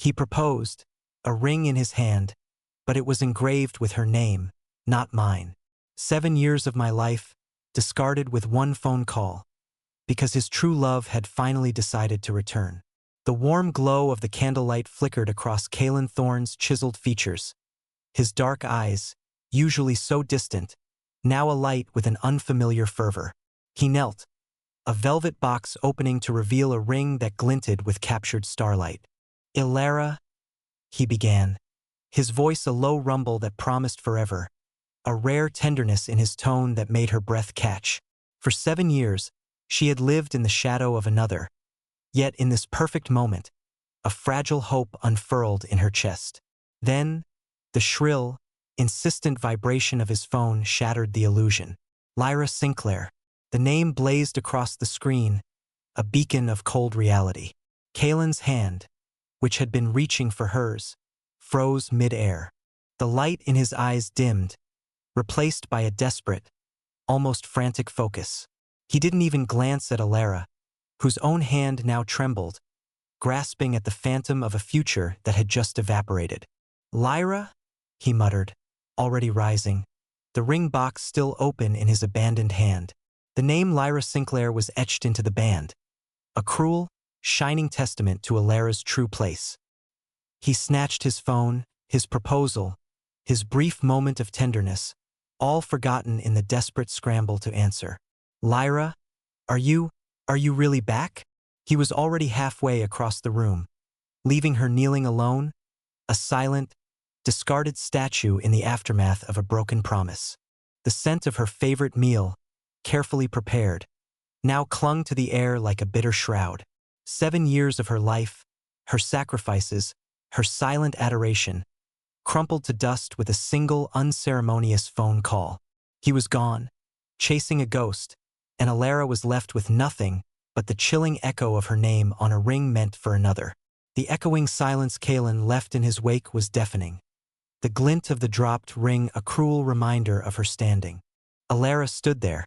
He proposed, a ring in his hand, but it was engraved with her name, not mine. 7 years of my life, discarded with one phone call, because his true love had finally decided to return. The warm glow of the candlelight flickered across Kalen Thorne's chiseled features. His dark eyes, usually so distant, now alight with an unfamiliar fervor. He knelt, a velvet box opening to reveal a ring that glinted with captured starlight. "Ilara," he began, his voice a low rumble that promised forever, a rare tenderness in his tone that made her breath catch. For 7 years, she had lived in the shadow of another, yet in this perfect moment, a fragile hope unfurled in her chest. Then, the shrill, insistent vibration of his phone shattered the illusion. Lyra Sinclair. The name blazed across the screen, a beacon of cold reality. Kalen's hand, which had been reaching for hers, froze mid-air. The light in his eyes dimmed, replaced by a desperate, almost frantic focus. He didn't even glance at Ilara, whose own hand now trembled, grasping at the phantom of a future that had just evaporated. "Lyra?" he muttered, already rising, the ring box still open in his abandoned hand. The name Lyra Sinclair was etched into the band, a cruel, shining testament to Ilara's true place. He snatched his phone, his proposal, his brief moment of tenderness, all forgotten in the desperate scramble to answer. "Lyra, are you really back?" He was already halfway across the room, leaving her kneeling alone, a silent, discarded statue in the aftermath of a broken promise. The scent of her favorite meal, carefully prepared, now clung to the air like a bitter shroud. 7 years of her life, her sacrifices, her silent adoration, crumpled to dust with a single unceremonious phone call. He was gone, chasing a ghost, and Ilara was left with nothing but the chilling echo of her name on a ring meant for another. The echoing silence Kalen left in his wake was deafening, the glint of the dropped ring a cruel reminder of her standing. Ilara stood there,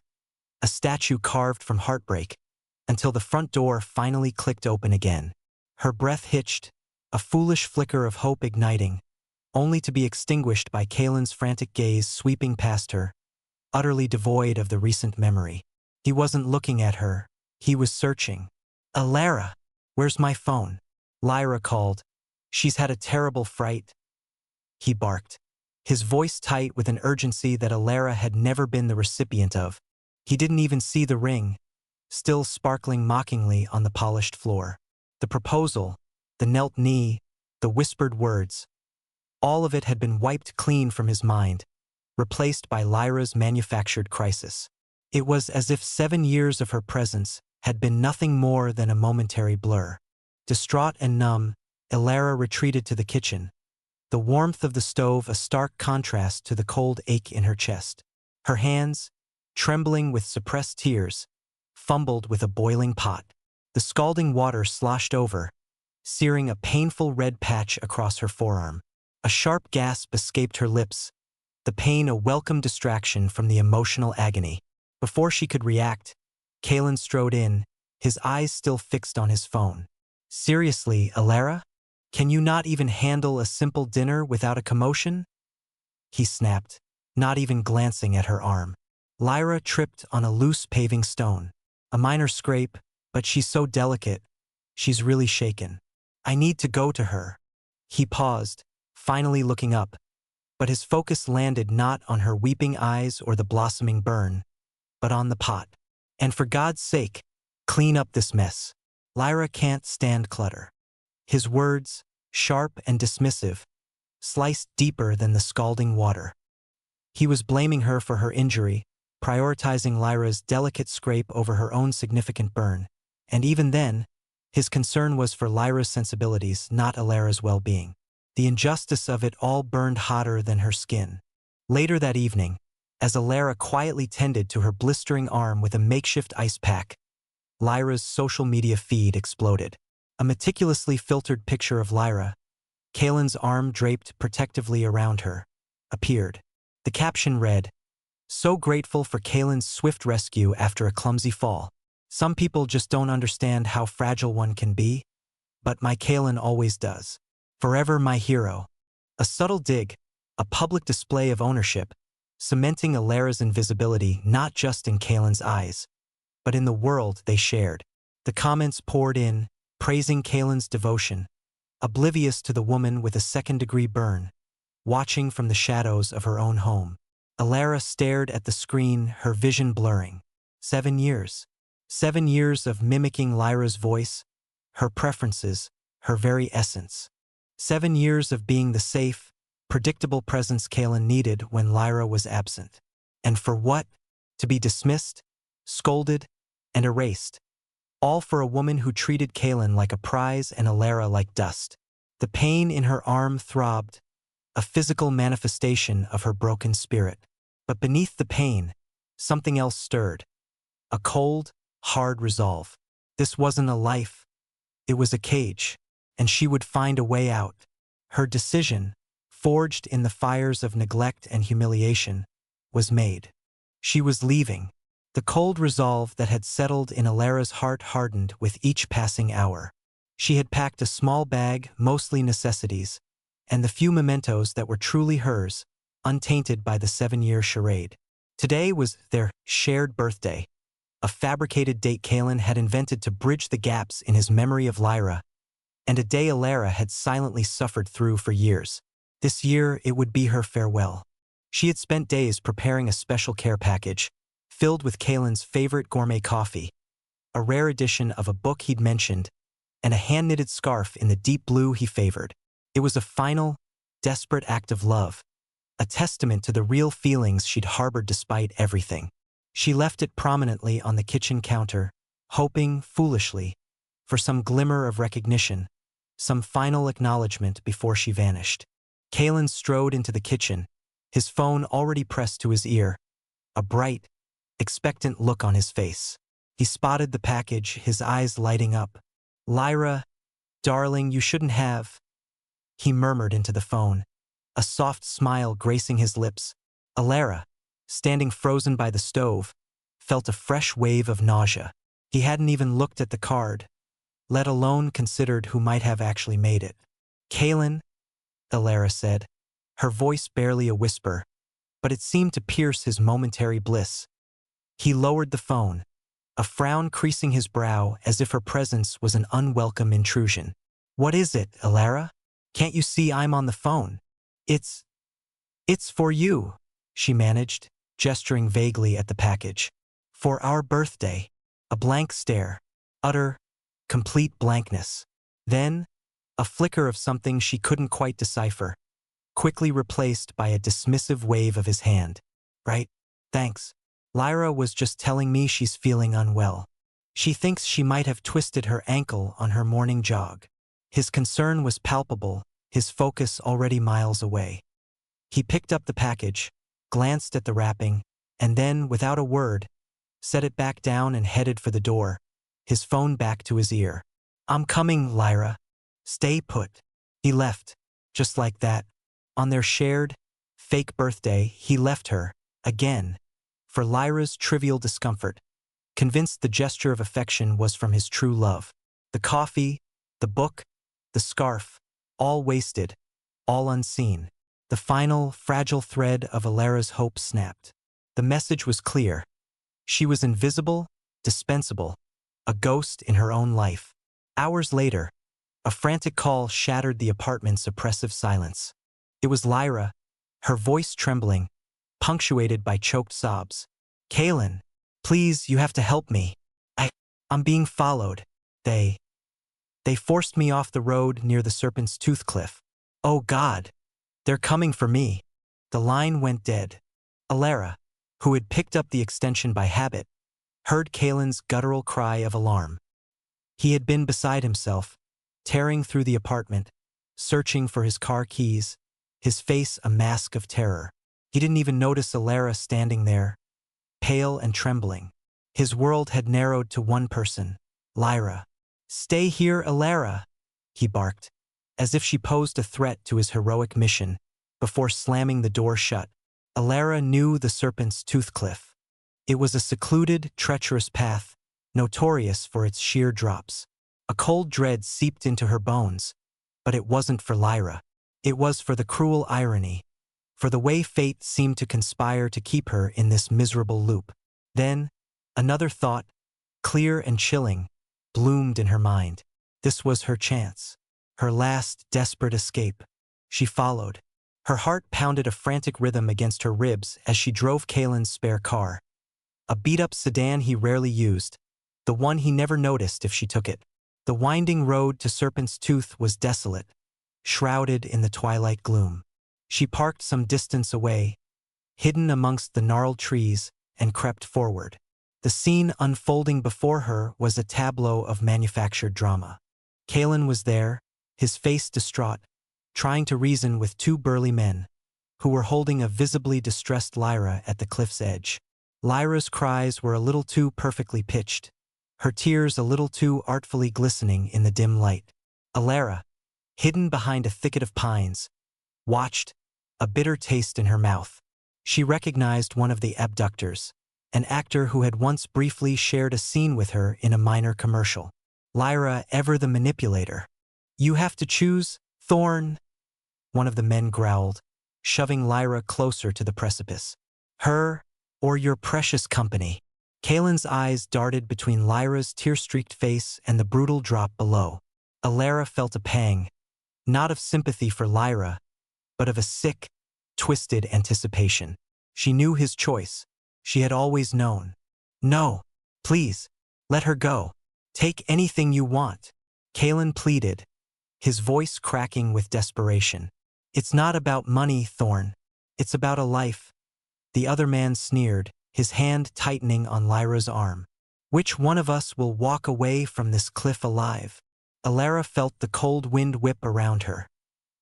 a statue carved from Heartbreak, until the front door finally clicked open again. Her breath hitched, a foolish flicker of hope igniting, only to be extinguished by Kalen's frantic gaze sweeping past her, utterly devoid of the recent memory. He wasn't looking at her, he was searching. "Ilara, where's my phone?" Lyra called. "She's had a terrible fright," he barked, his voice tight with an urgency that Ilara had never been the recipient of. He didn't even see the ring, still sparkling mockingly on the polished floor. The proposal, the knelt knee, the whispered words, all of it had been wiped clean from his mind, replaced by Lyra's manufactured crisis. It was as if 7 years of her presence had been nothing more than a momentary blur. Distraught and numb, Ilara retreated to the kitchen, the warmth of the stove a stark contrast to the cold ache in her chest. Her hands, trembling with suppressed tears, fumbled with a boiling pot. The scalding water sloshed over, searing a painful red patch across her forearm. A sharp gasp escaped her lips, the pain a welcome distraction from the emotional agony. Before she could react, Kalen strode in, his eyes still fixed on his phone. "Seriously, Ilara? Can you not even handle a simple dinner without a commotion?" he snapped, not even glancing at her arm. Lyra tripped on a loose paving stone. "A minor scrape, but she's so delicate. She's really shaken. I need to go to her." He paused, finally looking up, but his focus landed not on her weeping eyes or the blossoming burn, but on the pot. "And for God's sake, clean up this mess. Lyra can't stand clutter." His words, sharp and dismissive, sliced deeper than the scalding water. He was blaming her for her injury, prioritizing Lyra's delicate scrape over her own significant burn, and even then, his concern was for Lyra's sensibilities, not Ilara's well-being. The injustice of it all burned hotter than her skin. Later that evening, as Ilara quietly tended to her blistering arm with a makeshift ice pack, Lyra's social media feed exploded. A meticulously filtered picture of Lyra, Kalen's arm draped protectively around her, appeared. The caption read, "So grateful for Kalen's swift rescue after a clumsy fall. Some people just don't understand how fragile one can be, but my Kalen always does." Forever my hero. A subtle dig, a public display of ownership, cementing Alara's invisibility not just in Kalen's eyes, but in the world they shared. The comments poured in, praising Kalen's devotion, oblivious to the woman with a second-degree burn, watching from the shadows of her own home. Alara stared at the screen, her vision blurring. 7 years. 7 years of mimicking Lyra's voice, her preferences, her very essence. 7 years of being the safe, predictable presence Kalen needed when Lyra was absent. And for what? To be dismissed, scolded, and erased. All for a woman who treated Kalen like a prize and Alara like dust. The pain in her arm throbbed, a physical manifestation of her broken spirit. But beneath the pain, something else stirred. A cold, hard resolve. This wasn't a life. It was a cage, and she would find a way out. Her decision, forged in the fires of neglect and humiliation, was made. She was leaving. The cold resolve that had settled in Alara's heart hardened with each passing hour. She had packed a small bag, mostly necessities, and the few mementos that were truly hers, untainted by the 7-year charade. Today was their shared birthday, a fabricated date Kalen had invented to bridge the gaps in his memory of Lyra, and a day Alara had silently suffered through for years. This year it would be her farewell. She had spent days preparing a special care package, filled with Kalen's favorite gourmet coffee, a rare edition of a book he'd mentioned, and a hand-knitted scarf in the deep blue he favored. It was a final, desperate act of love, a testament to the real feelings she'd harbored despite everything. She left it prominently on the kitchen counter, hoping, foolishly, for some glimmer of recognition, some final acknowledgement before she vanished. Kalen strode into the kitchen, his phone already pressed to his ear, a bright, expectant look on his face. He spotted the package, his eyes lighting up. "Lyra, darling, you shouldn't have," he murmured into the phone, a soft smile gracing his lips. Alara, standing frozen by the stove, felt a fresh wave of nausea. He hadn't even looked at the card, let alone considered who might have actually made it. "Kalen," Alara said, her voice barely a whisper, but it seemed to pierce his momentary bliss. He lowered the phone, a frown creasing his brow as if her presence was an unwelcome intrusion. "What is it, Alara? Can't you see I'm on the phone?" It's for you," she managed, gesturing vaguely at the package. "For our birthday." A blank stare, utter, complete blankness. Then, a flicker of something she couldn't quite decipher, quickly replaced by a dismissive wave of his hand. "Right, thanks. Lyra was just telling me she's feeling unwell. She thinks she might have twisted her ankle on her morning jog." His concern was palpable, his focus already miles away. He picked up the package, glanced at the wrapping, and then, without a word, set it back down and headed for the door, his phone back to his ear. "I'm coming, Lyra. Stay put." He left, just like that. On their shared, fake birthday, he left her, again, for Lyra's trivial discomfort, convinced the gesture of affection was from his true love. The coffee, the book, the scarf, all wasted, all unseen. The final, fragile thread of Alara's hope snapped. The message was clear. She was invisible, dispensable, a ghost in her own life. Hours later, a frantic call shattered the apartment's oppressive silence. It was Lyra, her voice trembling, punctuated by choked sobs. "Kalen, please, you have to help me. I'm being followed. They forced me off the road near the Serpent's Tooth Cliff. Oh God, they're coming for me." The line went dead. Alara, who had picked up the extension by habit, heard Kalen's guttural cry of alarm. He had been beside himself, tearing through the apartment, searching for his car keys, his face a mask of terror. He didn't even notice Alara standing there, pale and trembling. His world had narrowed to one person, Lyra. "Stay here, Alara," he barked, as if she posed a threat to his heroic mission, before slamming the door shut. Alara knew the Serpent's Tooth Cliff. It was a secluded, treacherous path, notorious for its sheer drops. A cold dread seeped into her bones, But it wasn't for Lyra. It was for the cruel irony, for the way fate seemed to conspire to keep her in this miserable loop. Then, another thought, clear and chilling, bloomed in her mind. This was her chance, her last desperate escape. She followed. Her heart pounded a frantic rhythm against her ribs as she drove Kalen's spare car. A beat-up sedan he rarely used, the one he never noticed if she took it. The winding road to Serpent's Tooth was desolate, shrouded in the twilight gloom. She parked some distance away, hidden amongst the gnarled trees, and crept forward. The scene unfolding before her was a tableau of manufactured drama. Kalen was there, his face distraught, trying to reason with two burly men, who were holding a visibly distressed Lyra at the cliff's edge. Lyra's cries were a little too perfectly pitched, her tears a little too artfully glistening in the dim light. Alara, hidden behind a thicket of pines, watched, a bitter taste in her mouth. She recognized one of the abductors, an actor who had once briefly shared a scene with her in a minor commercial. Lyra, ever the manipulator. You have to choose, Thorn, one of the men growled, shoving Lyra closer to the precipice. Her, or your precious company. Kalen's eyes darted between Lyra's tear-streaked face and the brutal drop below. Alara felt a pang, not of sympathy for Lyra, but of a sick, twisted anticipation. She knew his choice. She had always known. No, please, let her go. Take anything you want, Kalen pleaded, his voice cracking with desperation. It's not about money, Thorn. It's about a life. The other man sneered, his hand tightening on Lyra's arm. Which one of us will walk away from this cliff alive? Alara felt the cold wind whip around her,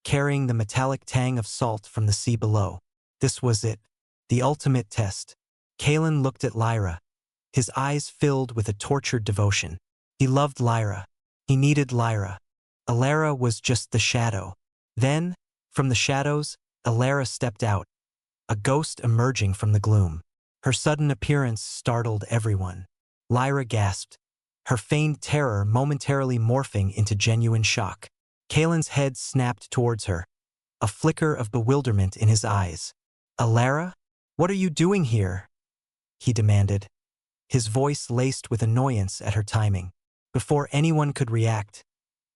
carrying the metallic tang of salt from the sea below. This was it, the ultimate test. Kalen looked at Lyra, his eyes filled with a tortured devotion. He loved Lyra. He needed Lyra. Alara was just the shadow. Then, from the shadows, Alara stepped out, a ghost emerging from the gloom. Her sudden appearance startled everyone. Lyra gasped, her feigned terror momentarily morphing into genuine shock. Kalen's head snapped towards her, a flicker of bewilderment in his eyes. Alara? What are you doing here? He demanded, his voice laced with annoyance at her timing. Before anyone could react,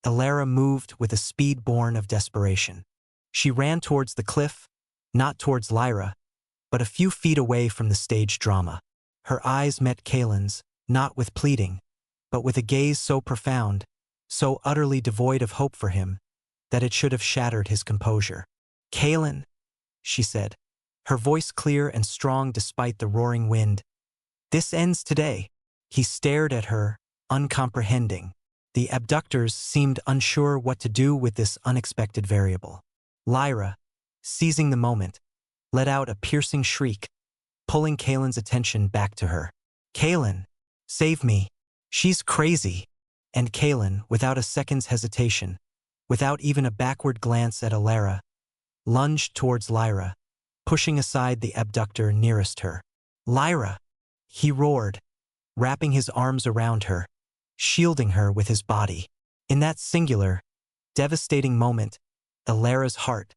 Alara moved with a speed born of desperation. She ran towards the cliff, not towards Lyra, but a few feet away from the stage drama. Her eyes met Kalen's, not with pleading, but with a gaze so profound, so utterly devoid of hope for him, that it should have shattered his composure. Kalen, she said, her voice clear and strong despite the roaring wind. This ends today. He stared at her, uncomprehending. The abductors seemed unsure what to do with this unexpected variable. Lyra, seizing the moment, let out a piercing shriek, pulling Kalen's attention back to her. Kalen, save me. She's crazy. And Kalen, without a second's hesitation, without even a backward glance at Alara, lunged towards Lyra, pushing aside the abductor nearest her. Lyra! He roared, wrapping his arms around her, shielding her with his body. In that singular, devastating moment, Alara's heart,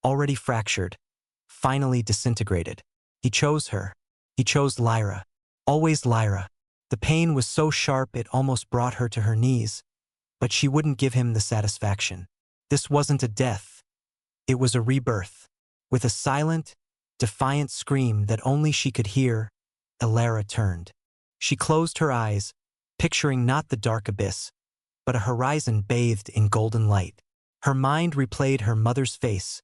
already fractured, finally disintegrated. He chose her. He chose Lyra. Always Lyra. The pain was so sharp it almost brought her to her knees, but she wouldn't give him the satisfaction. This wasn't a death. It was a rebirth. With a silent, defiant scream that only she could hear, Alara turned. She closed her eyes, picturing not the dark abyss, but a horizon bathed in golden light. Her mind replayed her mother's face,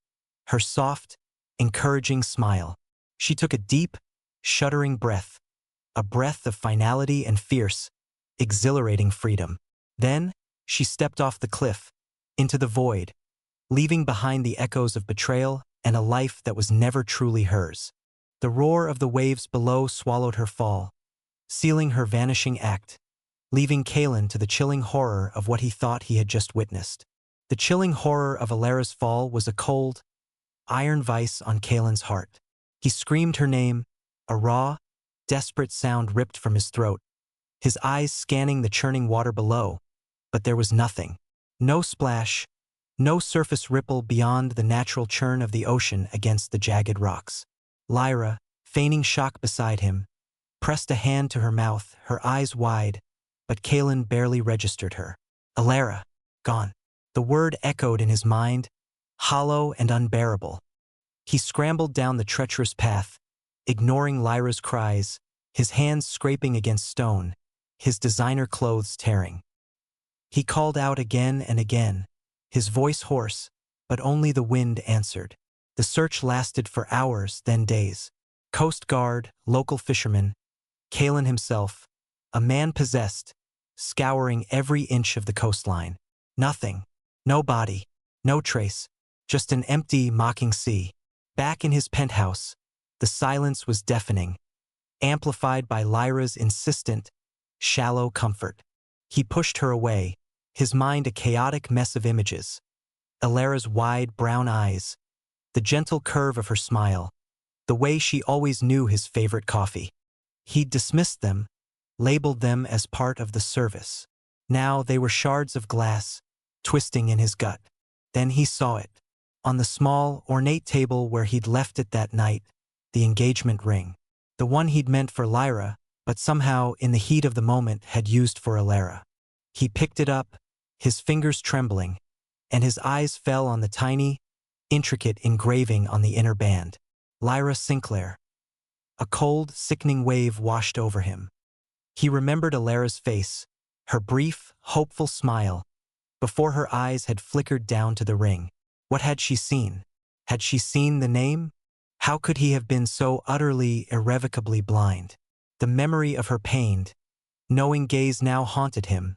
her soft, encouraging smile. She took a deep, shuddering breath, a breath of finality and fierce, exhilarating freedom. Then, she stepped off the cliff, into the void, leaving behind the echoes of betrayal and a life that was never truly hers. The roar of the waves below swallowed her fall, sealing her vanishing act, leaving Kalen to the chilling horror of what he thought he had just witnessed. The chilling horror of Alara's fall was a cold, iron vice on Kalen's heart. He screamed her name, a raw, desperate sound ripped from his throat, his eyes scanning the churning water below, but there was nothing. No splash, No surface ripple beyond the natural churn of the ocean against the jagged rocks. Lyra, feigning shock beside him, pressed a hand to her mouth, her eyes wide, but Kalen barely registered her. Alara, gone. The word echoed in his mind, hollow and unbearable. He scrambled down the treacherous path, ignoring Lyra's cries, his hands scraping against stone, his designer clothes tearing. He called out again and again, his voice hoarse, but only the wind answered. The search lasted for hours, then days. Coast Guard, local fishermen, Kalen himself, a man possessed, scouring every inch of the coastline. Nothing. No body. No trace. Just an empty, mocking sea. Back in his penthouse, the silence was deafening, amplified by Lyra's insistent, shallow comfort. He pushed her away, his mind a chaotic mess of images. Alara's wide brown eyes, the gentle curve of her smile, the way she always knew his favorite coffee. He'd dismissed them, labeled them as part of the service. Now they were shards of glass, twisting in his gut. Then he saw it. On the small, ornate table where he'd left it that night, the engagement ring. The one he'd meant for Lyra, but somehow, in the heat of the moment, had used for Alara. He picked it up, his fingers trembling, and his eyes fell on the tiny, intricate engraving on the inner band. Lyra Sinclair. A cold, sickening wave washed over him. He remembered Alara's face, her brief, hopeful smile, before her eyes had flickered down to the ring. What had she seen? Had she seen the name? How could he have been so utterly, irrevocably blind? The memory of her pained, knowing gaze now haunted him,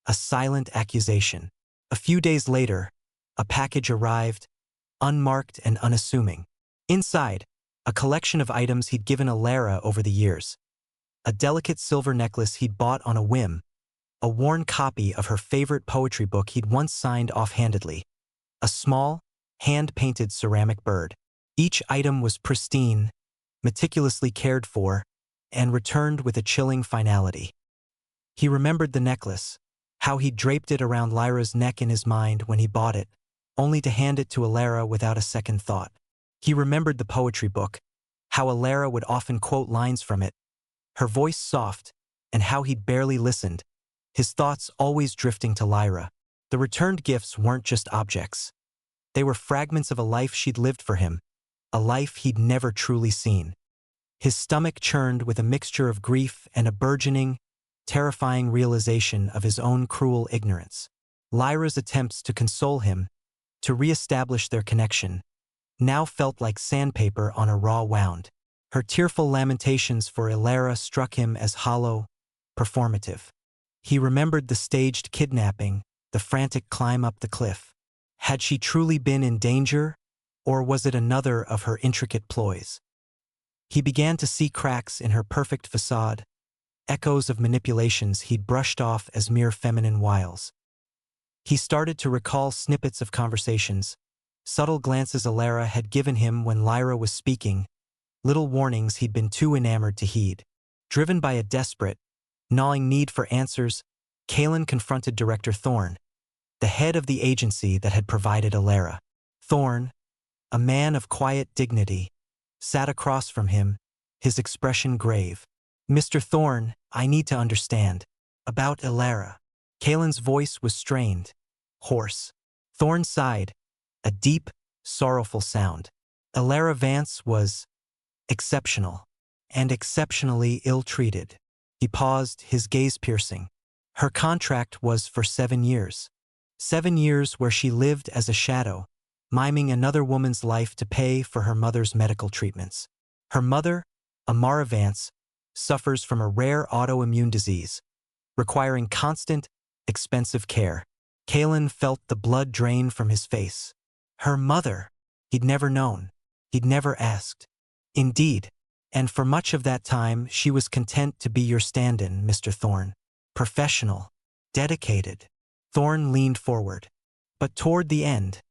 a silent accusation. A few days later, a package arrived, unmarked and unassuming. Inside, a collection of items he'd given Alara over the years. A delicate silver necklace he'd bought on a whim, a worn copy of her favorite poetry book he'd once signed offhandedly, a small, hand-painted ceramic bird. Each item was pristine, meticulously cared for, and returned with a chilling finality. He remembered the necklace, how he'd draped it around Lyra's neck in his mind when he bought it, only to hand it to Alara without a second thought. He remembered the poetry book, how Alara would often quote lines from it, her voice soft, and how he'd barely listened, his thoughts always drifting to Lyra. The returned gifts weren't just objects. They were fragments of a life she'd lived for him, a life he'd never truly seen. His stomach churned with a mixture of grief and a burgeoning, terrifying realization of his own cruel ignorance. Lyra's attempts to console him, to re-establish their connection, now felt like sandpaper on a raw wound. Her tearful lamentations for Alara struck him as hollow, performative. He remembered the staged kidnapping, the frantic climb up the cliff. Had she truly been in danger, or was it another of her intricate ploys? He began to see cracks in her perfect facade, echoes of manipulations he'd brushed off as mere feminine wiles. He started to recall snippets of conversations, subtle glances Alara had given him when Lyra was speaking, little warnings he'd been too enamored to heed. Driven by a desperate, gnawing need for answers, Kalen confronted Director Thorne, the head of the agency that had provided Alara. Thorne, a man of quiet dignity, sat across from him, his expression grave. "Mr. Thorne, I need to understand. About Alara." Kalen's voice was strained, hoarse. Thorne sighed, a deep, sorrowful sound. Alara Vance was exceptional, and exceptionally ill-treated. He paused, his gaze piercing. Her contract was for 7 years. 7 years where she lived as a shadow, miming another woman's life to pay for her mother's medical treatments. Her mother, Amara Vance, suffers from a rare autoimmune disease, requiring constant, expensive care. Kalen felt the blood drain from his face. Her mother! He'd never known. He'd never asked. Indeed, and for much of that time she was content to be your stand-in, Mr. Thorne. Professional. Dedicated. Thorne leaned forward. But toward the end,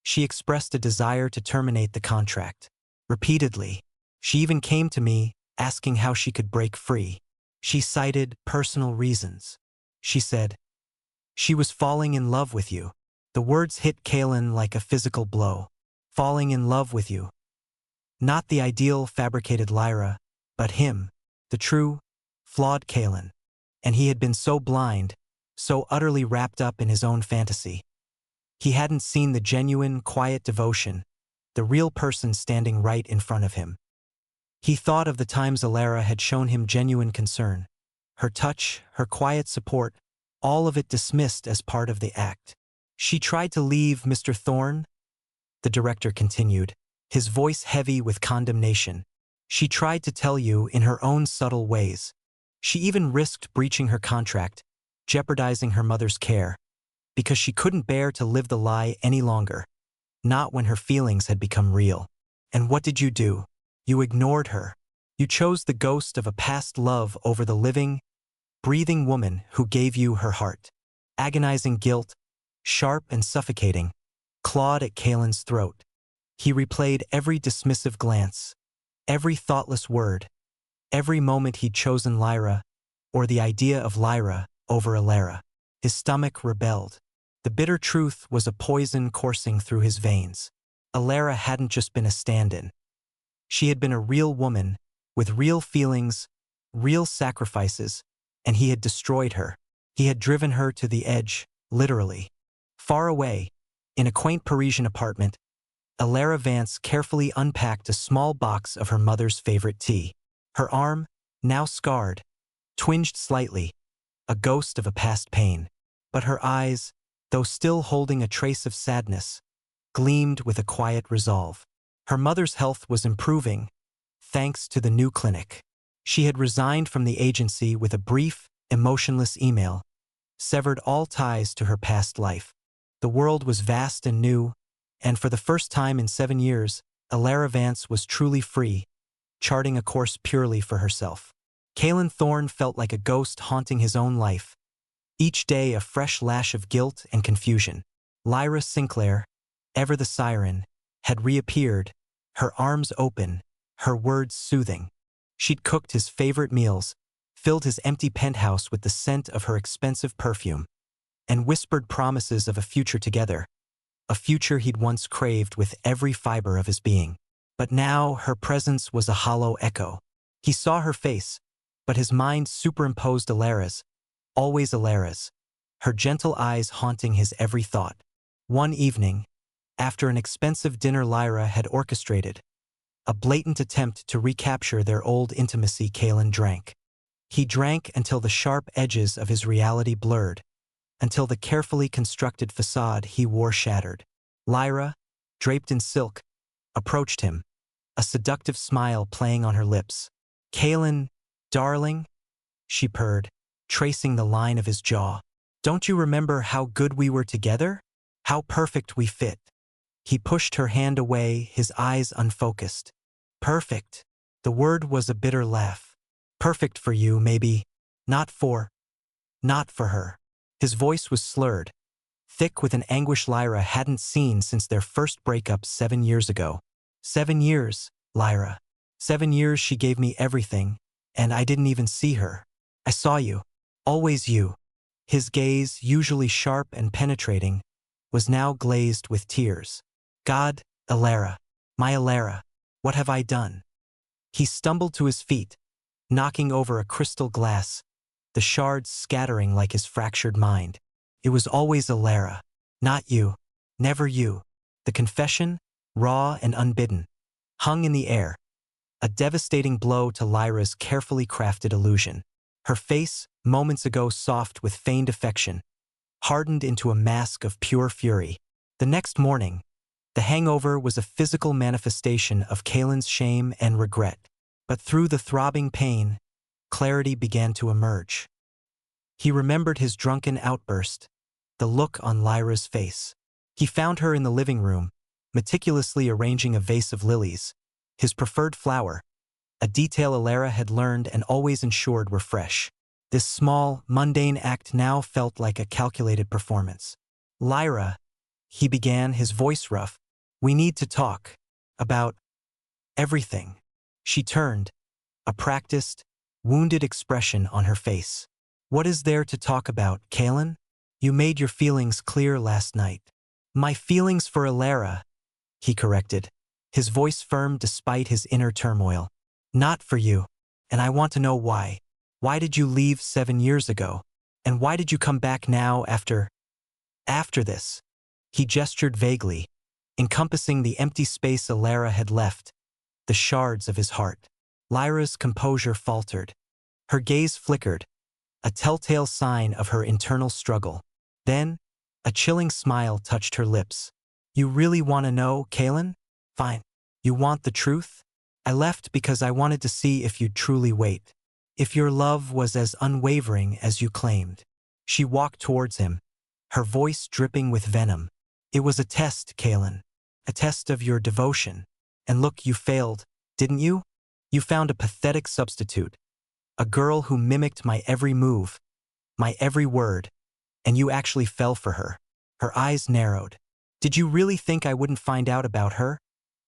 she expressed a desire to terminate the contract. Repeatedly, she even came to me, asking how she could break free. She cited personal reasons. She said, "She was falling in love with you." The words hit Kaylin like a physical blow. Falling in love with you. Not the ideal fabricated Lyra, but him, the true, flawed Kaylin. And he had been so blind, so utterly wrapped up in his own fantasy. He hadn't seen the genuine, quiet devotion, the real person standing right in front of him. He thought of the times Alara had shown him genuine concern. Her touch, her quiet support, all of it dismissed as part of the act. She tried to leave, Mr. Thorne, the director continued, his voice heavy with condemnation. She tried to tell you in her own subtle ways. She even risked breaching her contract, jeopardizing her mother's care, because she couldn't bear to live the lie any longer, not when her feelings had become real. And what did you do? You ignored her. You chose the ghost of a past love over the living, breathing woman who gave you her heart. Agonizing guilt, sharp and suffocating, clawed at Kaylin's throat. He replayed every dismissive glance, every thoughtless word, every moment he'd chosen Lyra, or the idea of Lyra, over Alara. His stomach rebelled. The bitter truth was a poison coursing through his veins. Alara hadn't just been a stand-in. She had been a real woman, with real feelings, real sacrifices, and he had destroyed her. He had driven her to the edge, literally. Far away, in a quaint Parisian apartment, Alara Vance carefully unpacked a small box of her mother's favorite tea. Her arm, now scarred, twinged slightly, a ghost of a past pain. But her eyes, though still holding a trace of sadness, gleamed with a quiet resolve. Her mother's health was improving, thanks to the new clinic. She had resigned from the agency with a brief, emotionless email, severed all ties to her past life. The world was vast and new, and for the first time in 7 years, Alara Vance was truly free, charting a course purely for herself. Kaylin Thorne felt like a ghost haunting his own life, each day a fresh lash of guilt and confusion. Lyra Sinclair, ever the siren, had reappeared, her arms open, her words soothing. She'd cooked his favorite meals, filled his empty penthouse with the scent of her expensive perfume, and whispered promises of a future together, a future he'd once craved with every fiber of his being. But now her presence was a hollow echo. He saw her face, but his mind superimposed Alara's, always Alara's, her gentle eyes haunting his every thought. One evening, after an expensive dinner Lyra had orchestrated, a blatant attempt to recapture their old intimacy, Kaylin drank. He drank until the sharp edges of his reality blurred, until the carefully constructed facade he wore shattered. Lyra, draped in silk, approached him, a seductive smile playing on her lips. "Kaylin, darling," she purred, tracing the line of his jaw. "Don't you remember how good we were together? How perfect we fit?" He pushed her hand away, his eyes unfocused. "Perfect." The word was a bitter laugh. "Perfect for you, maybe. Not for her." His voice was slurred, thick with an anguish Lyra hadn't seen since their first breakup 7 years ago. 7 years, Lyra. 7 years she gave me everything, and I didn't even see her. I saw you. Always you. His gaze, usually sharp and penetrating, was now glazed with tears. "God, Alara, my Alara, what have I done?" He stumbled to his feet, knocking over a crystal glass, the shards scattering like his fractured mind. "It was always Alara, not you, never you." The confession, raw and unbidden, hung in the air, a devastating blow to Lyra's carefully crafted illusion. Her face, moments ago soft with feigned affection, hardened into a mask of pure fury. The next morning, the hangover was a physical manifestation of Kaylin's shame and regret. But through the throbbing pain, clarity began to emerge. He remembered his drunken outburst, the look on Lyra's face. He found her in the living room, meticulously arranging a vase of lilies, his preferred flower, a detail Alara had learned and always ensured were fresh. This small, mundane act now felt like a calculated performance. "Lyra," he began, his voice rough, "we need to talk. About everything." She turned, a practiced, wounded expression on her face. "What is there to talk about, Kaylin? You made your feelings clear last night." My feelings for Alara, he corrected, his voice firm despite his inner turmoil. Not for you. And I want to know why. Why did you leave 7 years ago? And why did you come back now after this? He gestured vaguely, encompassing the empty space Alara had left, the shards of his heart. Lyra's composure faltered. Her gaze flickered, a telltale sign of her internal struggle. Then, a chilling smile touched her lips. You really want to know, Kaylin? Fine. You want the truth? I left because I wanted to see if you'd truly wait. If your love was as unwavering as you claimed. She walked towards him, her voice dripping with venom. It was a test, Kaylin. A test of your devotion. And look, you failed, didn't you? You found a pathetic substitute. A girl who mimicked my every move, my every word, and you actually fell for her. Her eyes narrowed. Did you really think I wouldn't find out about her?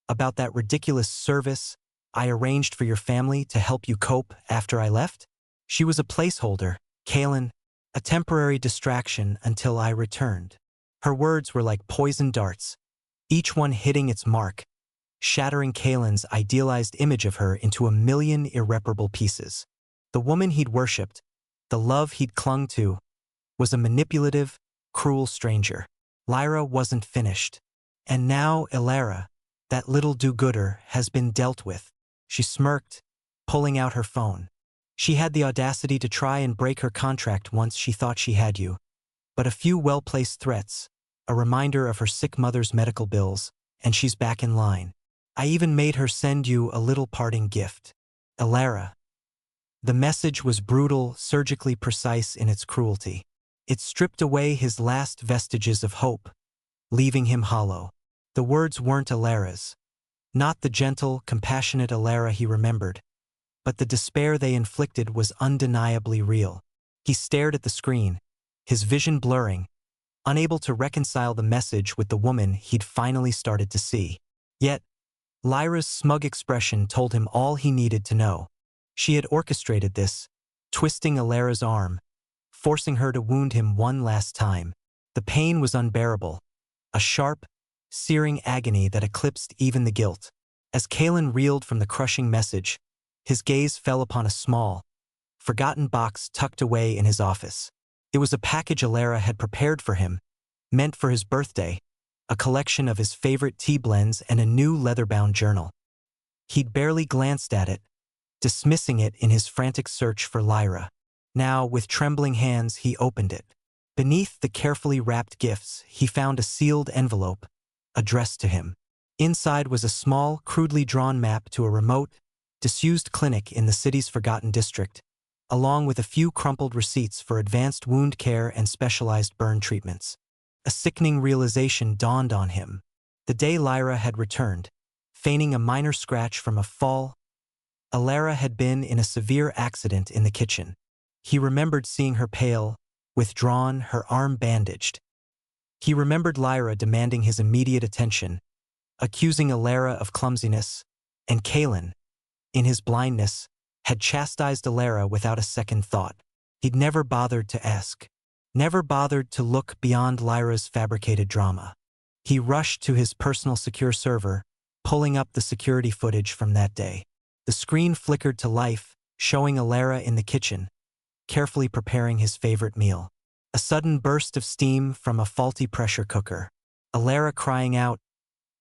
About that ridiculous service I arranged for your family to help you cope after I left? She was a placeholder, Kaylin, a temporary distraction until I returned. Her words were like poison darts, each one hitting its mark, shattering Kaylin's idealized image of her into a million irreparable pieces. The woman he'd worshipped, the love he'd clung to, was a manipulative, cruel stranger. Lyra wasn't finished. And now Alara, that little do-gooder, has been dealt with. She smirked, pulling out her phone. She had the audacity to try and break her contract once she thought she had you. But a few well-placed threats, a reminder of her sick mother's medical bills, and she's back in line. I even made her send you a little parting gift. Alara. The message was brutal, surgically precise in its cruelty. It stripped away his last vestiges of hope, leaving him hollow. The words weren't Alara's. Not the gentle, compassionate Alara he remembered, but the despair they inflicted was undeniably real. He stared at the screen, his vision blurring, unable to reconcile the message with the woman he'd finally started to see. Yet, Lyra's smug expression told him all he needed to know. She had orchestrated this, twisting Alara's arm, forcing her to wound him one last time. The pain was unbearable, a sharp, searing agony that eclipsed even the guilt. As Kaylin reeled from the crushing message, his gaze fell upon a small, forgotten box tucked away in his office. It was a package Alara had prepared for him, meant for his birthday, a collection of his favorite tea blends and a new leather-bound journal. He'd barely glanced at it, dismissing it in his frantic search for Lyra. Now, with trembling hands, he opened it. Beneath the carefully wrapped gifts, he found a sealed envelope, addressed to him. Inside was a small, crudely drawn map to a remote, disused clinic in the city's forgotten district, along with a few crumpled receipts for advanced wound care and specialized burn treatments. A sickening realization dawned on him. The day Lyra had returned, feigning a minor scratch from a fall, Alara had been in a severe accident in the kitchen. He remembered seeing her pale, withdrawn, her arm bandaged. He remembered Lyra demanding his immediate attention, accusing Alara of clumsiness, and Kaylin, in his blindness, had chastised Alara without a second thought. He'd never bothered to ask, never bothered to look beyond Lyra's fabricated drama. He rushed to his personal secure server, pulling up the security footage from that day. The screen flickered to life, showing Alara in the kitchen, carefully preparing his favorite meal. A sudden burst of steam from a faulty pressure cooker. Alara crying out,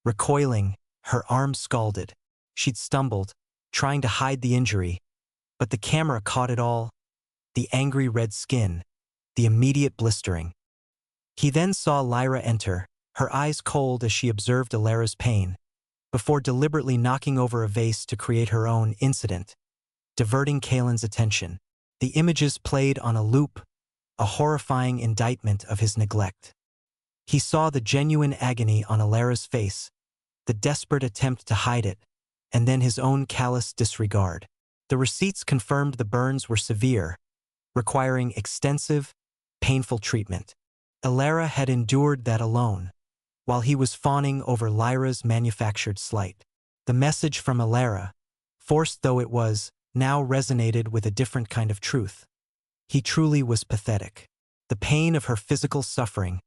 recoiling, her arm scalded. She'd stumbled, trying to hide the injury, but the camera caught it all, the angry red skin, the immediate blistering. He then saw Lyra enter, her eyes cold as she observed Alara's pain, before deliberately knocking over a vase to create her own incident, diverting Kaylin's attention. The images played on a loop, a horrifying indictment of his neglect. He saw the genuine agony on Alara's face, the desperate attempt to hide it, and then his own callous disregard. The receipts confirmed the burns were severe, requiring extensive, painful treatment. Alara had endured that alone, while he was fawning over Lyra's manufactured slight. The message from Alara, forced though it was, now resonated with a different kind of truth. He truly was pathetic. The pain of her physical suffering,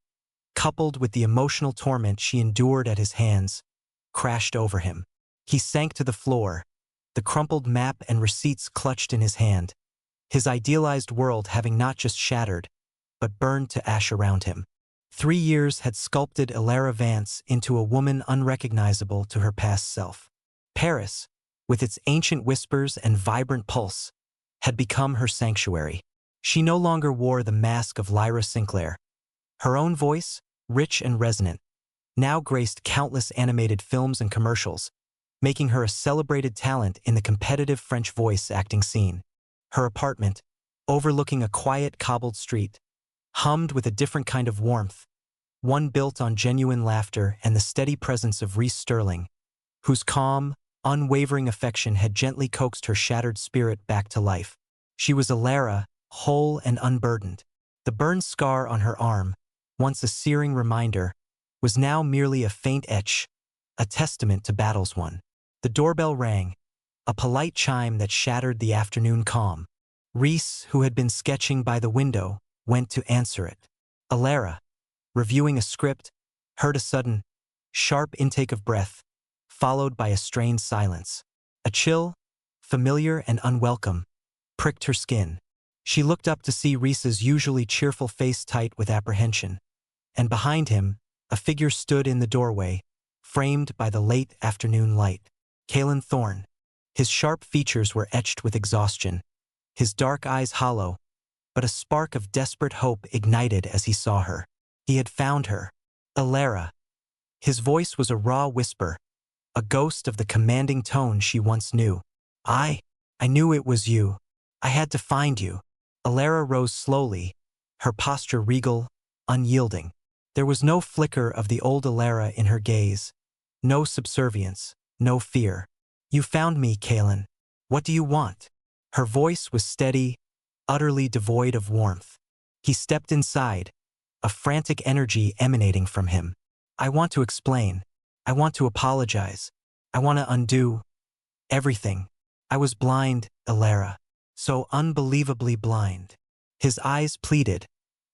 coupled with the emotional torment she endured at his hands, crashed over him. He sank to the floor, the crumpled map and receipts clutched in his hand, his idealized world having not just shattered, but burned to ash around him. 3 years had sculpted Ilara Vance into a woman unrecognizable to her past self. Paris, with its ancient whispers and vibrant pulse, had become her sanctuary. She no longer wore the mask of Lyra Sinclair. Her own voice, rich and resonant, now graced countless animated films and commercials, making her a celebrated talent in the competitive French voice acting scene. Her apartment, overlooking a quiet cobbled street, hummed with a different kind of warmth, one built on genuine laughter and the steady presence of Reese Sterling, whose calm, unwavering affection had gently coaxed her shattered spirit back to life. She was Ilara, whole and unburdened. The burn scar on her arm, once a searing reminder, was now merely a faint etch, a testament to battles won. The doorbell rang, a polite chime that shattered the afternoon calm. Reese, who had been sketching by the window, went to answer it. Ilara, reviewing a script, heard a sudden, sharp intake of breath, followed by a strained silence. A chill, familiar and unwelcome, pricked her skin. She looked up to see Reese's usually cheerful face tight with apprehension, and behind him, a figure stood in the doorway, framed by the late afternoon light. Kalen Thorne. His sharp features were etched with exhaustion, his dark eyes hollow, but a spark of desperate hope ignited as he saw her. He had found her. Ilara. His voice was a raw whisper, a ghost of the commanding tone she once knew. I knew it was you. I had to find you. Ilara rose slowly, her posture regal, unyielding. There was no flicker of the old Ilara in her gaze, no subservience, no fear. You found me, Kalen. What do you want? Her voice was steady, utterly devoid of warmth. He stepped inside, a frantic energy emanating from him. I want to explain. I want to apologize. I want to undo everything. I was blind, Ilara. So unbelievably blind. His eyes pleaded,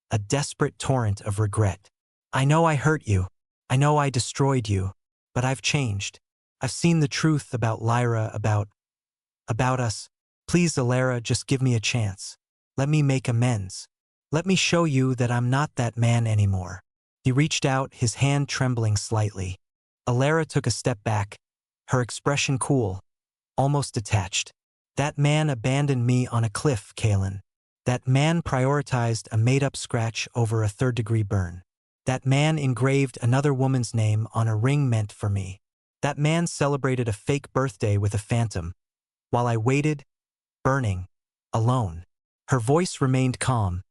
a desperate torrent of regret. I know I hurt you. I know I destroyed you. But I've changed. I've seen the truth about Lyra, about us. Please, Ilara, just give me a chance. Let me make amends. Let me show you that I'm not that man anymore. He reached out, his hand trembling slightly. Ilara took a step back, her expression cool, almost detached. That man abandoned me on a cliff, Kalen. That man prioritized a made-up scratch over a third-degree burn. That man engraved another woman's name on a ring meant for me. That man celebrated a fake birthday with a phantom, while I waited, burning, alone. Her voice remained calm,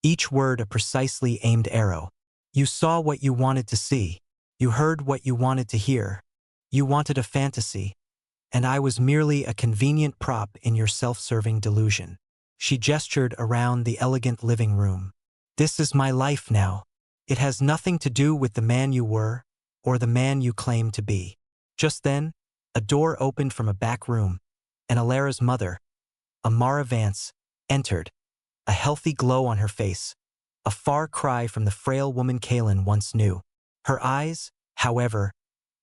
each word a precisely aimed arrow. You saw what you wanted to see. You heard what you wanted to hear. You wanted a fantasy, and I was merely a convenient prop in your self-serving delusion. She gestured around the elegant living room. This is my life now. It has nothing to do with the man you were, or the man you claim to be. Just then, a door opened from a back room, and Ilara's mother, Amara Vance, entered, a healthy glow on her face, a far cry from the frail woman Kalen once knew. Her eyes, however,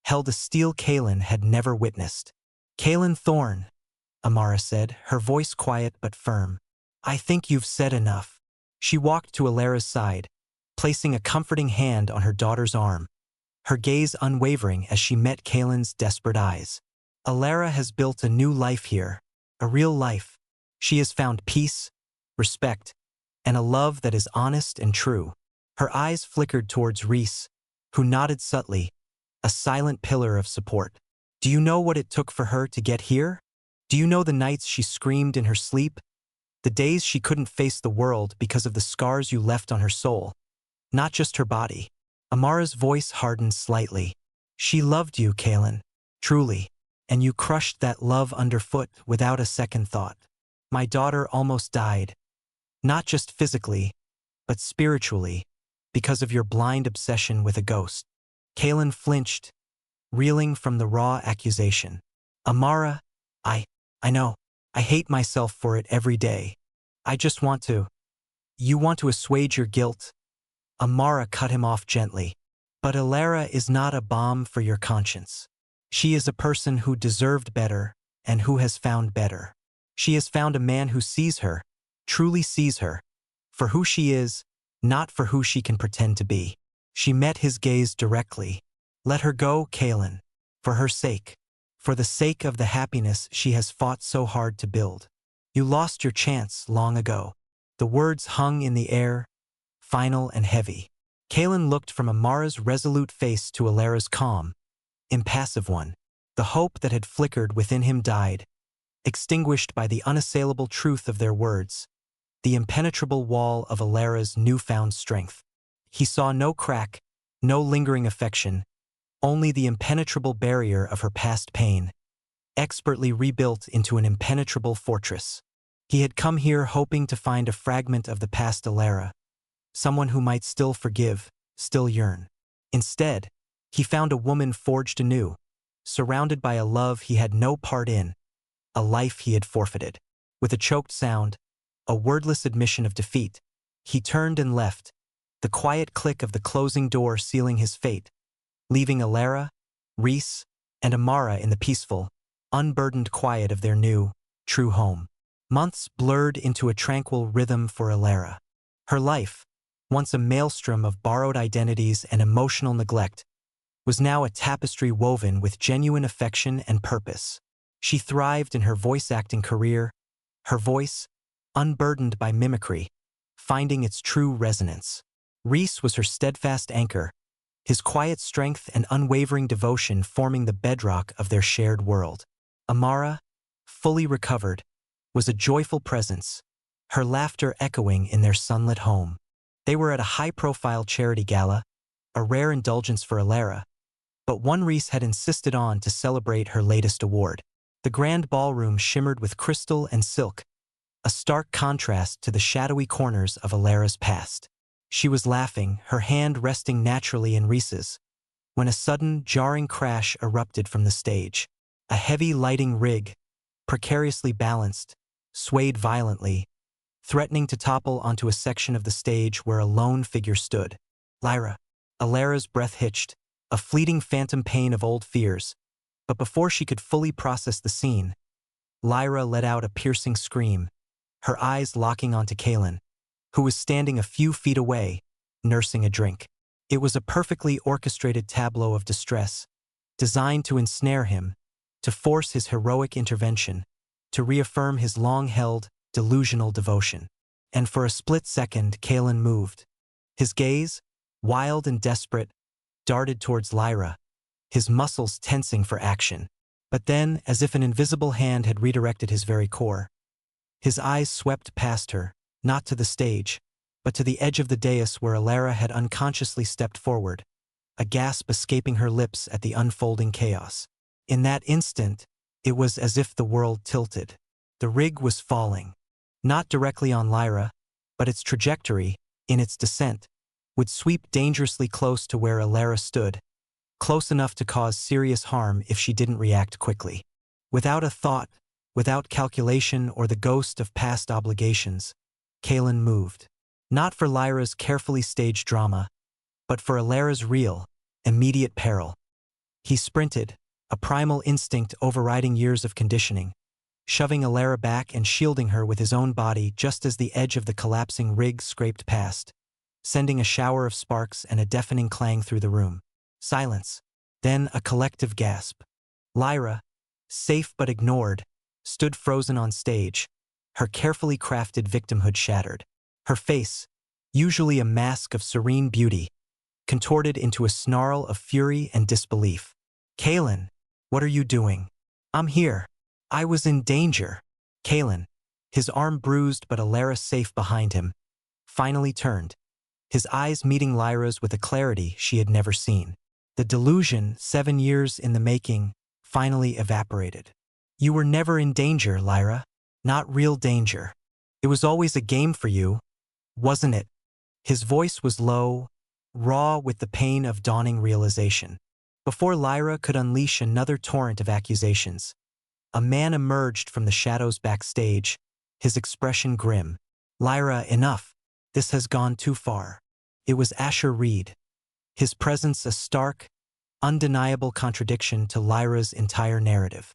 held a steel Kalen had never witnessed. Kalen Thorne, Amara said, her voice quiet but firm. I think you've said enough. She walked to Ilara's side, placing a comforting hand on her daughter's arm, her gaze unwavering as she met Kalen's desperate eyes. Ilara has built a new life here, a real life. She has found peace, respect, and a love that is honest and true. Her eyes flickered towards Reese, who nodded subtly, a silent pillar of support. Do you know what it took for her to get here? Do you know the nights she screamed in her sleep? The days she couldn't face the world because of the scars you left on her soul, not just her body. Amara's voice hardened slightly. She loved you, Kalen, truly, and you crushed that love underfoot without a second thought. My daughter almost died, not just physically, but spiritually, because of your blind obsession with a ghost. Kalen flinched, reeling from the raw accusation. Amara, I know. I hate myself for it every day. I just want to. You want to assuage your guilt, Amara cut him off gently. But Alara is not a balm for your conscience. She is a person who deserved better and who has found better. She has found a man who sees her, truly sees her, for who she is, not for who she can pretend to be. She met his gaze directly. Let her go, Kaelin, for her sake, for the sake of the happiness she has fought so hard to build. You lost your chance long ago. The words hung in the air, final and heavy. Kaelin looked from Amara's resolute face to Alara's calm, impassive one. The hope that had flickered within him died, extinguished by the unassailable truth of their words, the impenetrable wall of Alara's newfound strength. He saw no crack, no lingering affection, only the impenetrable barrier of her past pain, expertly rebuilt into an impenetrable fortress. He had come here hoping to find a fragment of the past Alara, someone who might still forgive, still yearn. Instead, he found a woman forged anew, surrounded by a love he had no part in, a life he had forfeited. With a choked sound, a wordless admission of defeat, he turned and left, the quiet click of the closing door sealing his fate, leaving Alara, Rhys, and Amara in the peaceful, unburdened quiet of their new, true home. Months blurred into a tranquil rhythm for Alara. Her life, once a maelstrom of borrowed identities and emotional neglect, was now a tapestry woven with genuine affection and purpose. She thrived in her voice-acting career, her voice, unburdened by mimicry, finding its true resonance. Rhys was her steadfast anchor, his quiet strength and unwavering devotion forming the bedrock of their shared world. Amara, fully recovered, was a joyful presence, her laughter echoing in their sunlit home. They were at a high-profile charity gala, a rare indulgence for Alara, but one Rhys had insisted on to celebrate her latest award. The grand ballroom shimmered with crystal and silk, a stark contrast to the shadowy corners of Alara's past. She was laughing, her hand resting naturally in Rhys's, when a sudden, jarring crash erupted from the stage. A heavy lighting rig, precariously balanced, swayed violently, threatening to topple onto a section of the stage where a lone figure stood. Lyra. Alara's breath hitched, a fleeting phantom pain of old fears, but before she could fully process the scene, Lyra let out a piercing scream, her eyes locking onto Kaelin, who was standing a few feet away, nursing a drink. It was a perfectly orchestrated tableau of distress, designed to ensnare him, to force his heroic intervention, to reaffirm his long-held, delusional devotion. And for a split second, Kaelin moved. His gaze, wild and desperate, darted towards Lyra, his muscles tensing for action. But then, as if an invisible hand had redirected his very core, his eyes swept past her, not to the stage, but to the edge of the dais where Alara had unconsciously stepped forward, a gasp escaping her lips at the unfolding chaos. In that instant, it was as if the world tilted. The rig was falling, not directly on Lyra, but its trajectory, in its descent, would sweep dangerously close to where Alara stood, close enough to cause serious harm if she didn't react quickly. Without a thought, without calculation or the ghost of past obligations, Kaelin moved. Not for Lyra's carefully staged drama, but for Alara's real, immediate peril. He sprinted, a primal instinct overriding years of conditioning, shoving Alara back and shielding her with his own body just as the edge of the collapsing rig scraped past, sending a shower of sparks and a deafening clang through the room. Silence. Then a collective gasp. Lyra, safe but ignored, stood frozen on stage, her carefully crafted victimhood shattered. Her face, usually a mask of serene beauty, contorted into a snarl of fury and disbelief. Kaelin, what are you doing? I'm here. I was in danger. Kaelin, his arm bruised but Alara safe behind him, finally turned, his eyes meeting Lyra's with a clarity she had never seen. The delusion, 7 years in the making, finally evaporated. You were never in danger, Lyra. Not real danger. It was always a game for you, wasn't it? His voice was low, raw with the pain of dawning realization. Before Lyra could unleash another torrent of accusations, a man emerged from the shadows backstage, his expression grim. Lyra, enough. This has gone too far. It was Asher Reed, his presence a stark, undeniable contradiction to Lyra's entire narrative.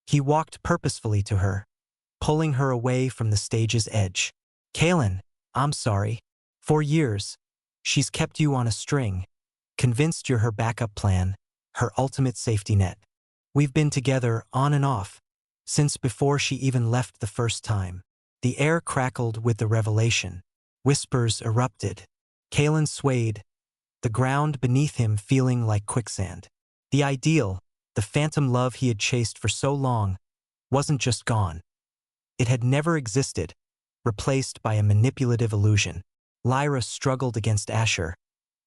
He walked purposefully to her, pulling her away from the stage's edge. "Kaylin, I'm sorry. For years, she's kept you on a string, convinced you're her backup plan, her ultimate safety net. We've been together on and off, since before she even left the first time." The air crackled with the revelation. Whispers erupted. Kaylin swayed, the ground beneath him feeling like quicksand. The ideal, the phantom love he had chased for so long, wasn't just gone. It had never existed, replaced by a manipulative illusion. Lyra struggled against Asher,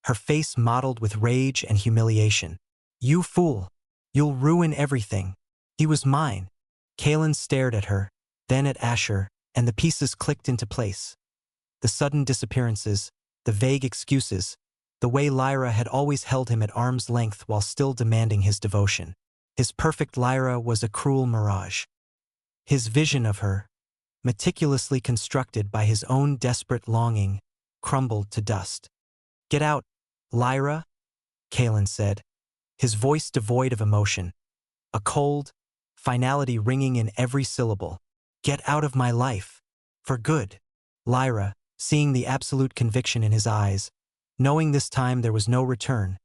her face mottled with rage and humiliation. "You fool! You'll ruin everything. He was mine." Kaylin stared at her, then at Asher, and the pieces clicked into place. The sudden disappearances, the vague excuses, the way Lyra had always held him at arm's length while still demanding his devotion. His perfect Lyra was a cruel mirage. His vision of her, meticulously constructed by his own desperate longing, crumbled to dust. "Get out, Lyra," Kaylin said, his voice devoid of emotion, a cold finality ringing in every syllable. "Get out of my life. For good." Lyra, seeing the absolute conviction in his eyes, knowing this time there was no return,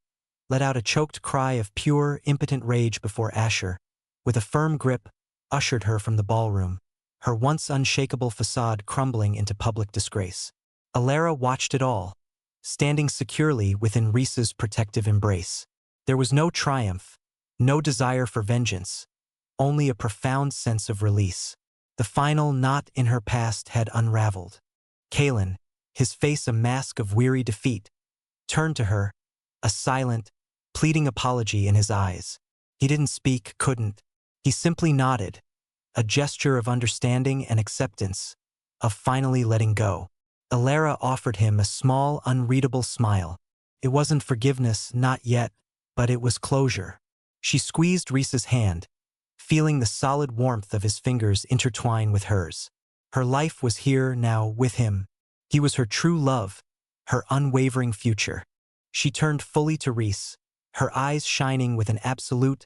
let out a choked cry of pure, impotent rage before Asher, with a firm grip, ushered her from the ballroom, her once unshakable facade crumbling into public disgrace. Alara watched it all, standing securely within Rhys's protective embrace. There was no triumph, no desire for vengeance, only a profound sense of release. The final knot in her past had unraveled. Kaylin, his face a mask of weary defeat, turned to her, a silent, pleading apology in his eyes. He didn't speak, couldn't. He simply nodded, a gesture of understanding and acceptance, of finally letting go. Alara offered him a small, unreadable smile. It wasn't forgiveness, not yet, but it was closure. She squeezed Rhys's hand, feeling the solid warmth of his fingers intertwine with hers. Her life was here now with him. He was her true love, her unwavering future. She turned fully to Rhys, her eyes shining with an absolute,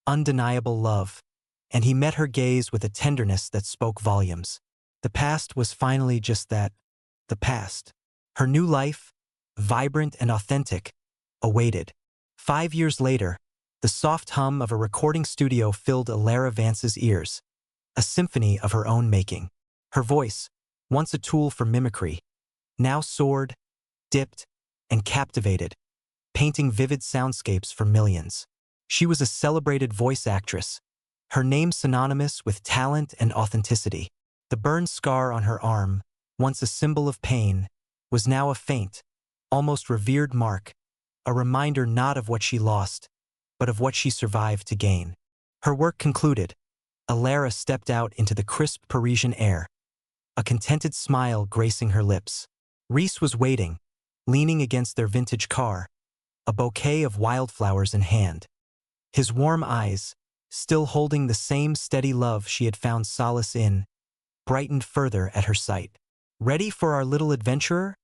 undeniable love, and he met her gaze with a tenderness that spoke volumes. The past was finally just that, the past. Her new life, vibrant and authentic, awaited. 5 years later, the soft hum of a recording studio filled Alara Vance's ears, a symphony of her own making. Her voice, once a tool for mimicry, now soared, dipped, and captivated, painting vivid soundscapes for millions. She was a celebrated voice actress, her name synonymous with talent and authenticity. The burned scar on her arm, once a symbol of pain, was now a faint, almost revered mark, a reminder not of what she lost, but of what she survived to gain. Her work concluded, Alara stepped out into the crisp Parisian air, a contented smile gracing her lips. Rhys was waiting, leaning against their vintage car, a bouquet of wildflowers in hand. His warm eyes, still holding the same steady love she had found solace in, brightened further at her sight. "Ready for our little adventurer?"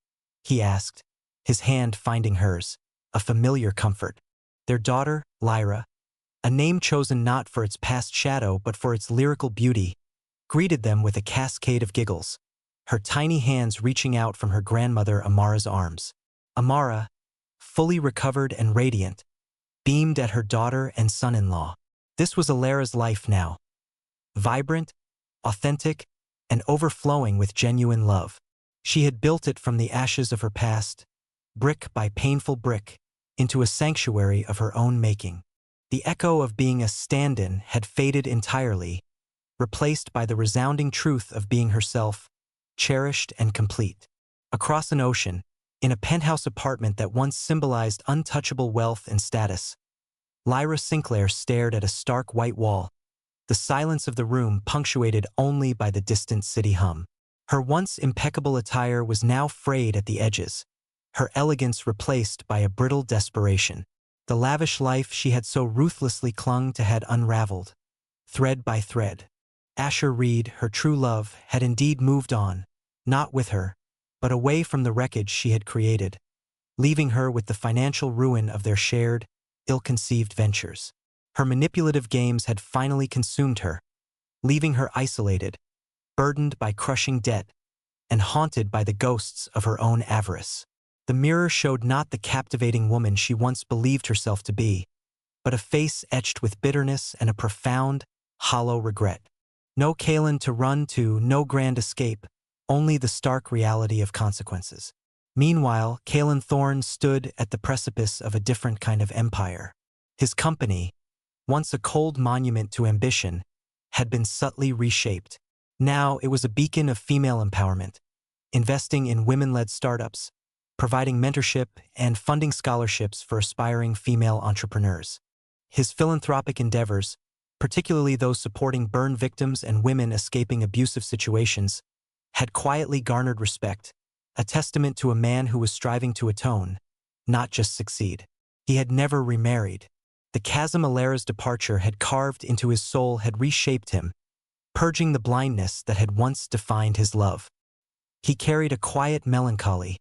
he asked, his hand finding hers, a familiar comfort. Their daughter, Lyra, a name chosen not for its past shadow but for its lyrical beauty, greeted them with a cascade of giggles, her tiny hands reaching out from her grandmother Amara's arms. Amara, fully recovered and radiant, beamed at her daughter and son-in-law. This was Alara's life now, vibrant, authentic, and overflowing with genuine love. She had built it from the ashes of her past, brick by painful brick, into a sanctuary of her own making. The echo of being a stand-in had faded entirely, replaced by the resounding truth of being herself, cherished and complete. Across an ocean, in a penthouse apartment that once symbolized untouchable wealth and status, Lyra Sinclair stared at a stark white wall, the silence of the room punctuated only by the distant city hum. Her once impeccable attire was now frayed at the edges, her elegance replaced by a brittle desperation. The lavish life she had so ruthlessly clung to had unraveled, thread by thread. Asher Reed, her true love, had indeed moved on, not with her, but away from the wreckage she had created. leaving her with the financial ruin of their shared, ill-conceived ventures. Her manipulative games had finally consumed her, leaving her isolated, burdened by crushing debt, and haunted by the ghosts of her own avarice. The mirror showed not the captivating woman she once believed herself to be, but a face etched with bitterness and a profound, hollow regret. No Kaelin to run to, no grand escape, only the stark reality of consequences. Meanwhile, Kaelin Thorne stood at the precipice of a different kind of empire. His company, once a cold monument to ambition, had been subtly reshaped. Now it was a beacon of female empowerment, investing in women-led startups, providing mentorship and funding scholarships for aspiring female entrepreneurs. His philanthropic endeavors, particularly those supporting burn victims and women escaping abusive situations, had quietly garnered respect, a testament to a man who was striving to atone, not just succeed. He had never remarried. The chasm Alara's departure had carved into his soul had reshaped him, purging the blindness that had once defined his love. He carried a quiet melancholy,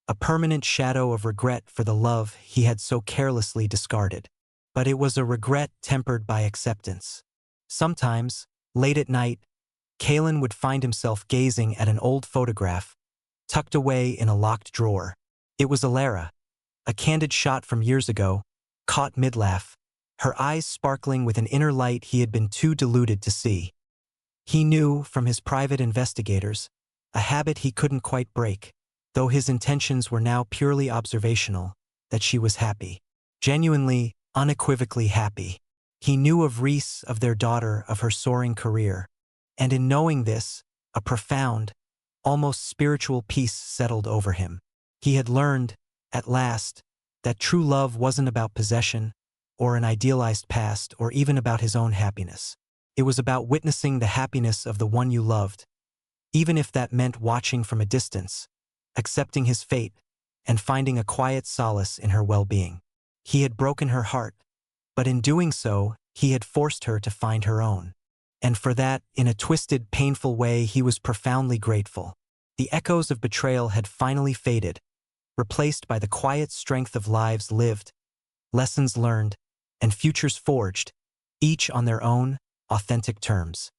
a permanent shadow of regret for the love he had so carelessly discarded. But it was a regret tempered by acceptance. Sometimes, late at night, Kaelin would find himself gazing at an old photograph, tucked away in a locked drawer. It was Alara, a candid shot from years ago, caught mid-laugh, her eyes sparkling with an inner light he had been too deluded to see. He knew, from his private investigators, a habit he couldn't quite break, though his intentions were now purely observational, that she was happy. Genuinely, unequivocally happy. He knew of Reese, of their daughter, of her soaring career. And in knowing this, a profound, almost spiritual peace settled over him. He had learned, at last, that true love wasn't about possession, or an idealized past, or even about his own happiness. It was about witnessing the happiness of the one you loved, even if that meant watching from a distance, accepting his fate, and finding a quiet solace in her well-being. He had broken her heart, but in doing so, he had forced her to find her own. And for that, in a twisted, painful way, he was profoundly grateful. The echoes of betrayal had finally faded, replaced by the quiet strength of lives lived, lessons learned, and futures forged, each on their own, authentic terms.